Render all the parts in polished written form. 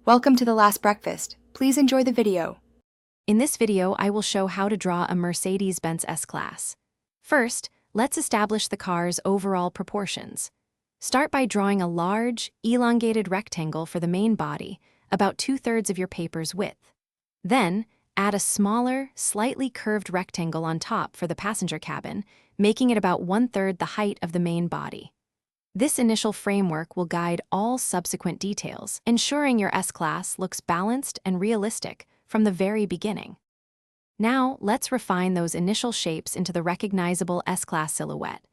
Welcome to the last breakfast. Please enjoy the video. In this video, I will show how to draw a Mercedes-Benz S-Class. First, let's establish the car's overall proportions. Start by drawing a large, elongated rectangle for the main body, about 2/3 of your paper's width. Then, add a smaller, slightly curved rectangle on top for the passenger cabin, making it about 1/3 the height of the main body. This initial framework will guide all subsequent details, ensuring your S-Class looks balanced and realistic from the very beginning. Now, let's refine those initial shapes into the recognizable S-Class silhouette.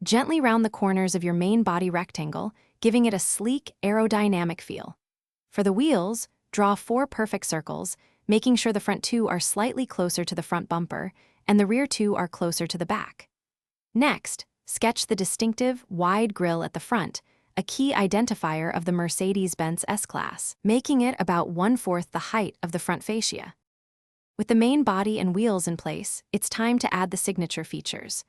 Gently round the corners of your main body rectangle, giving it a sleek, aerodynamic feel. For the wheels, draw 4 perfect circles, making sure the front 2 are slightly closer to the front bumper and the rear 2 are closer to the back. Next, sketch the distinctive, wide grille at the front, a key identifier of the Mercedes-Benz S-Class, making it about 1/4 the height of the front fascia. With the main body and wheels in place, it's time to add the signature features.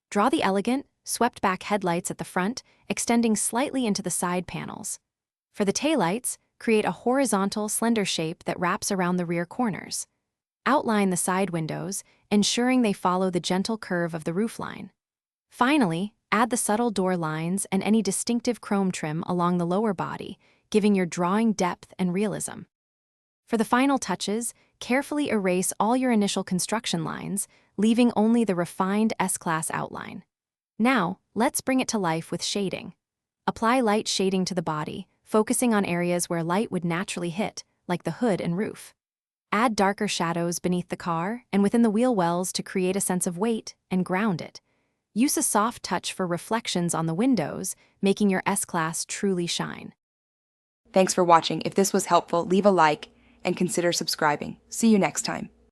Draw the elegant, swept-back headlights at the front, extending slightly into the side panels. For the taillights, create a horizontal, slender shape that wraps around the rear corners. Outline the side windows, ensuring they follow the gentle curve of the roofline. Finally, add the subtle door lines and any distinctive chrome trim along the lower body, giving your drawing depth and realism. For the final touches, carefully erase all your initial construction lines, leaving only the refined S-Class outline. Now, let's bring it to life with shading. Apply light shading to the body, focusing on areas where light would naturally hit, like the hood and roof. Add darker shadows beneath the car and within the wheel wells to create a sense of weight and ground it. Use a soft touch for reflections on the windows, making your S-Class truly shine. Thanks for watching. If this was helpful, leave a like and consider subscribing. See you next time.